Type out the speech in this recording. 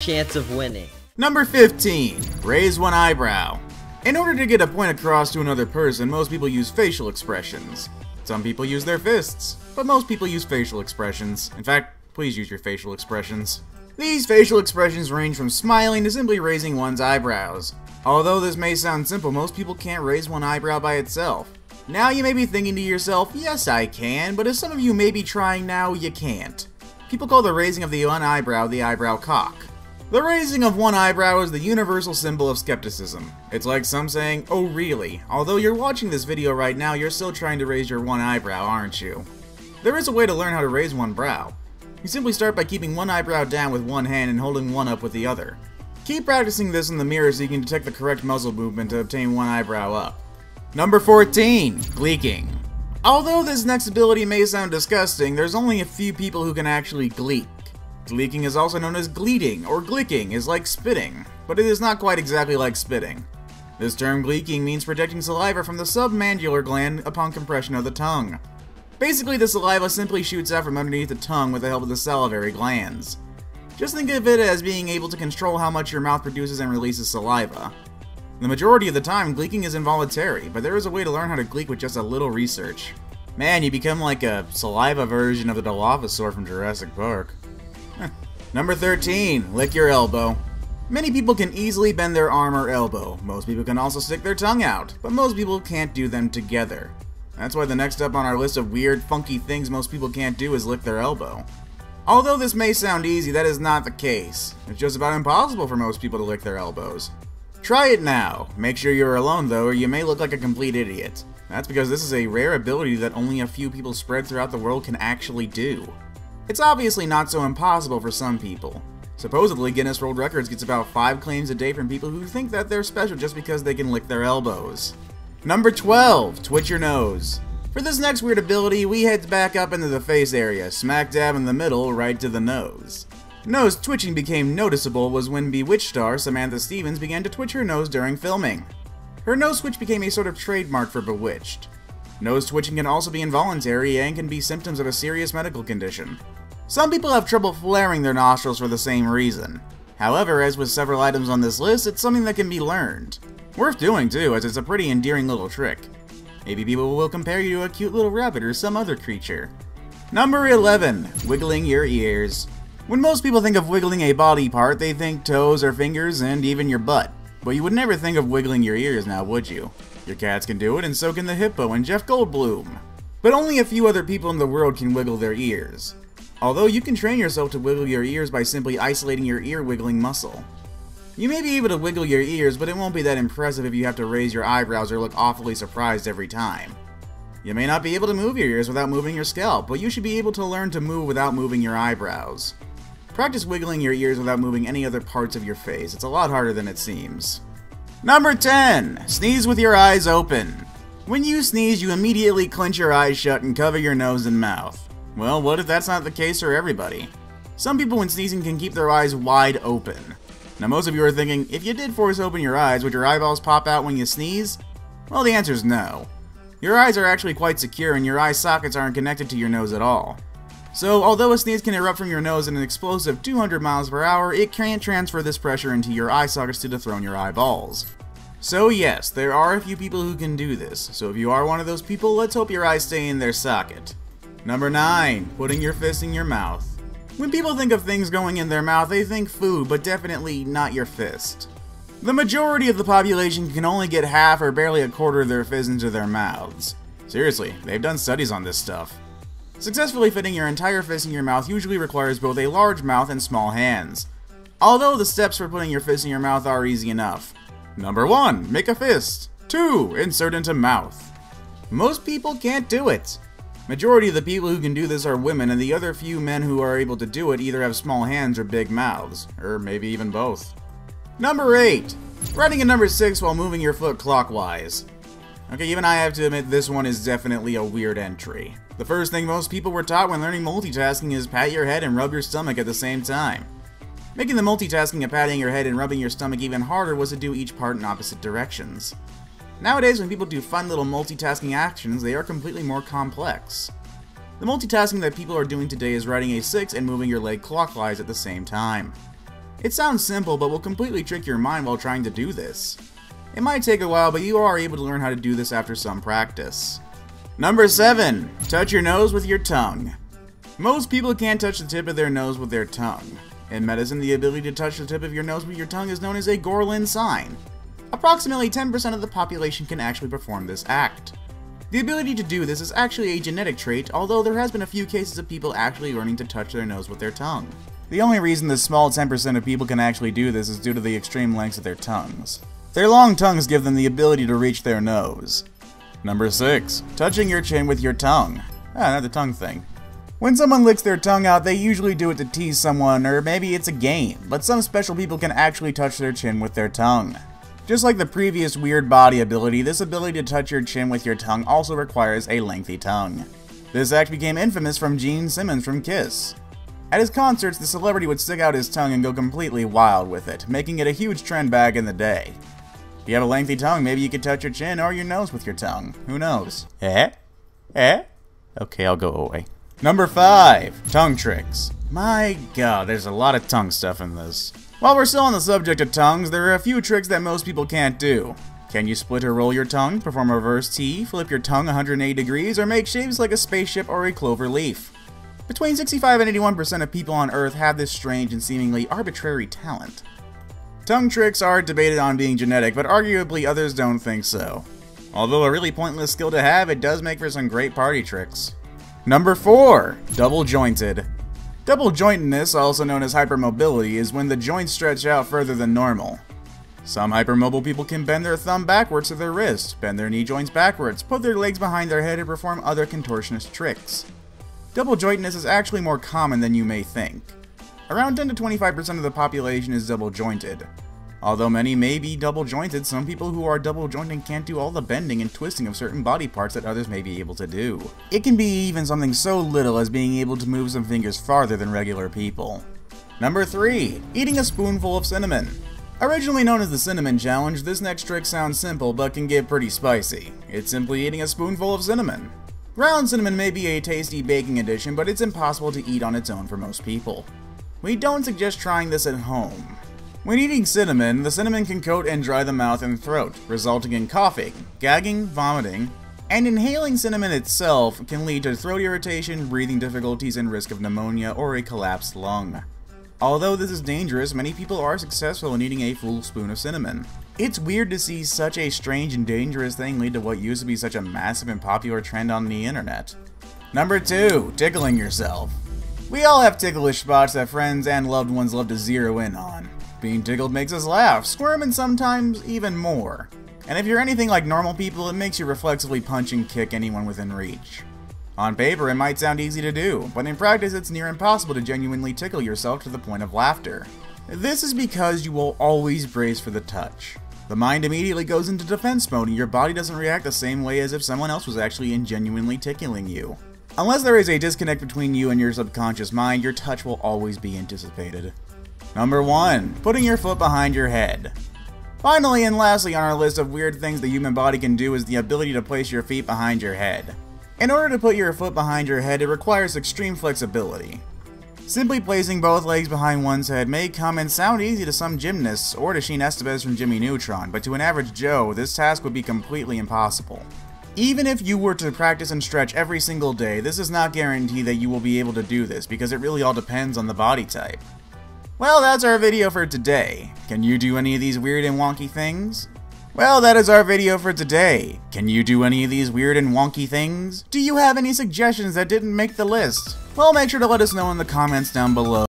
chance of winning. Number 15. Raise one eyebrow. In order to get a point across to another person, most people use facial expressions. Some people use their fists, but most people use facial expressions. In fact, please use your facial expressions. These facial expressions range from smiling to simply raising one's eyebrows. Although this may sound simple, most people can't raise one eyebrow by itself. Now you may be thinking to yourself, yes I can, but as some of you may be trying now, you can't. People call the raising of the one eyebrow the eyebrow cock. The raising of one eyebrow is the universal symbol of skepticism. It's like some saying, oh really? Although you're watching this video right now, you're still trying to raise your one eyebrow, aren't you? There is a way to learn how to raise one brow. You simply start by keeping one eyebrow down with one hand and holding one up with the other. Keep practicing this in the mirror so you can detect the correct muzzle movement to obtain one eyebrow up. Number 14. Gleeking. Although this next ability may sound disgusting, there's only a few people who can actually gleek. Gleeking is also known as gleeting, or glicking is like spitting, but it is not quite exactly like spitting. This term gleeking means protecting saliva from the submandibular gland upon compression of the tongue. Basically, the saliva simply shoots out from underneath the tongue with the help of the salivary glands. Just think of it as being able to control how much your mouth produces and releases saliva. The majority of the time, gleeking is involuntary, but there is a way to learn how to gleek with just a little research. Man, you become like a saliva version of the Dilophosaur from Jurassic Park. Number 13. Lick your elbow. Many people can easily bend their arm or elbow. Most people can also stick their tongue out, but most people can't do them together. That's why the next up on our list of weird, funky things most people can't do is lick their elbow. Although this may sound easy, that is not the case. It's just about impossible for most people to lick their elbows. Try it now. Make sure you're alone though, or you may look like a complete idiot. That's because this is a rare ability that only a few people spread throughout the world can actually do. It's obviously not so impossible for some people. Supposedly, Guinness World Records gets about 5 claims a day from people who think that they're special just because they can lick their elbows. Number 12. Twitch your nose. For this next weird ability, we head back up into the face area, smack dab in the middle, right to the nose. Nose twitching became noticeable was when Bewitched star Samantha Stevens began to twitch her nose during filming. Her nose twitch became a sort of trademark for Bewitched. Nose twitching can also be involuntary and can be symptoms of a serious medical condition. Some people have trouble flaring their nostrils for the same reason. However, as with several items on this list, it's something that can be learned. Worth doing too, as it's a pretty endearing little trick. Maybe people will compare you to a cute little rabbit or some other creature. Number 11. Wiggling your ears. When most people think of wiggling a body part, they think toes or fingers and even your butt. But you would never think of wiggling your ears now, would you? Your cats can do it, and so can the hippo and Jeff Goldblum. But only a few other people in the world can wiggle their ears. Although you can train yourself to wiggle your ears by simply isolating your ear wiggling muscle. You may be able to wiggle your ears, but it won't be that impressive if you have to raise your eyebrows or look awfully surprised every time. You may not be able to move your ears without moving your scalp, but you should be able to learn to move without moving your eyebrows. Practice wiggling your ears without moving any other parts of your face. It's a lot harder than it seems. Number 10. Sneeze with your eyes open. When you sneeze, you immediately clench your eyes shut and cover your nose and mouth. Well, what if that's not the case for everybody? Some people when sneezing can keep their eyes wide open. Now most of you are thinking, if you did force open your eyes, would your eyeballs pop out when you sneeze? Well, the answer is no. Your eyes are actually quite secure and your eye sockets aren't connected to your nose at all. So, although a sneeze can erupt from your nose at an explosive 200 miles per hour, it can't transfer this pressure into your eye sockets to dethrone your eyeballs. So yes, there are a few people who can do this, so if you are one of those people, let's hope your eyes stay in their socket. Number 9. Putting your fist in your mouth. When people think of things going in their mouth, they think food, but definitely not your fist. The majority of the population can only get half or barely a quarter of their fist into their mouths. Seriously, they've done studies on this stuff. Successfully fitting your entire fist in your mouth usually requires both a large mouth and small hands. Although the steps for putting your fist in your mouth are easy enough. Number 1. Make a fist. 2. Insert into mouth. Most people can't do it. Majority of the people who can do this are women, and the other few men who are able to do it either have small hands or big mouths, or maybe even both. Number 8. Writing a number 6 while moving your foot clockwise. Okay, even I have to admit this one is definitely a weird entry. The first thing most people were taught when learning multitasking is pat your head and rub your stomach at the same time. Making the multitasking of patting your head and rubbing your stomach even harder was to do each part in opposite directions. Nowadays, when people do fun little multitasking actions, they are completely more complex. The multitasking that people are doing today is writing a 6 and moving your leg clockwise at the same time. It sounds simple, but will completely trick your mind while trying to do this. It might take a while, but you are able to learn how to do this after some practice. Number 7. Touch your nose with your tongue. Most people can't touch the tip of their nose with their tongue. In medicine, the ability to touch the tip of your nose with your tongue is known as a Gorlin sign. Approximately 10% of the population can actually perform this act. The ability to do this is actually a genetic trait, although there has been a few cases of people actually learning to touch their nose with their tongue. The only reason the small 10% of people can actually do this is due to the extreme lengths of their tongues. Their long tongues give them the ability to reach their nose. Number 6. Touching your chin with your tongue. Another tongue thing. When someone licks their tongue out, they usually do it to tease someone, or maybe it's a game, but some special people can actually touch their chin with their tongue. Just like the previous weird body ability, this ability to touch your chin with your tongue also requires a lengthy tongue. This act became infamous from Gene Simmons from Kiss. At his concerts, the celebrity would stick out his tongue and go completely wild with it, making it a huge trend back in the day. If you have a lengthy tongue, maybe you could touch your chin or your nose with your tongue. Who knows? Okay, I'll go away. Number 5. Tongue tricks. My god, there's a lot of tongue stuff in this. While we're still on the subject of tongues, there are a few tricks that most people can't do. Can you split or roll your tongue, perform a reverse T, flip your tongue 180 degrees, or make shapes like a spaceship or a clover leaf? Between 65 and 81% of people on Earth have this strange and seemingly arbitrary talent. Tongue tricks are debated on being genetic, but arguably others don't think so. Although a really pointless skill to have, it does make for some great party tricks. Number 4. Double jointed. Double jointedness, also known as hypermobility, is when the joints stretch out further than normal. Some hypermobile people can bend their thumb backwards to their wrist, bend their knee joints backwards, put their legs behind their head, and perform other contortionist tricks. Double jointedness is actually more common than you may think. Around 10 to 25% of the population is double jointed. Although many may be double jointed, some people who are double jointed can't do all the bending and twisting of certain body parts that others may be able to do. It can be even something so little as being able to move some fingers farther than regular people. Number 3. Eating a spoonful of cinnamon. Originally known as the Cinnamon Challenge, this next trick sounds simple but can get pretty spicy. It's simply eating a spoonful of cinnamon. Ground cinnamon may be a tasty baking addition, but it's impossible to eat on its own for most people. We don't suggest trying this at home. When eating cinnamon, the cinnamon can coat and dry the mouth and throat, resulting in coughing, gagging, vomiting, and inhaling cinnamon itself can lead to throat irritation, breathing difficulties, and risk of pneumonia or a collapsed lung. Although this is dangerous, many people are successful in eating a full spoon of cinnamon. It's weird to see such a strange and dangerous thing lead to what used to be such a massive and popular trend on the internet. Number 2. Tickling yourself. We all have ticklish spots that friends and loved ones love to zero in on. Being tickled makes us laugh, squirm, and sometimes even more. And if you're anything like normal people, it makes you reflexively punch and kick anyone within reach. On paper, it might sound easy to do, but in practice it's near impossible to genuinely tickle yourself to the point of laughter. This is because you will always brace for the touch. The mind immediately goes into defense mode and your body doesn't react the same way as if someone else was actually genuinely tickling you. Unless there is a disconnect between you and your subconscious mind, your touch will always be anticipated. Number 1. Putting your foot behind your head. Finally and lastly on our list of weird things the human body can do is the ability to place your feet behind your head. In order to put your foot behind your head, it requires extreme flexibility. Simply placing both legs behind one's head may come and sound easy to some gymnasts or to Sheen Estevez from Jimmy Neutron, but to an average Joe, this task would be completely impossible. Even if you were to practice and stretch every single day, this does not guarantee that you will be able to do this because it really all depends on the body type. Well, that's our video for today. Can you do any of these weird and wonky things? Well, that is our video for today. Can you do any of these weird and wonky things? Do you have any suggestions that didn't make the list? Well, make sure to let us know in the comments down below.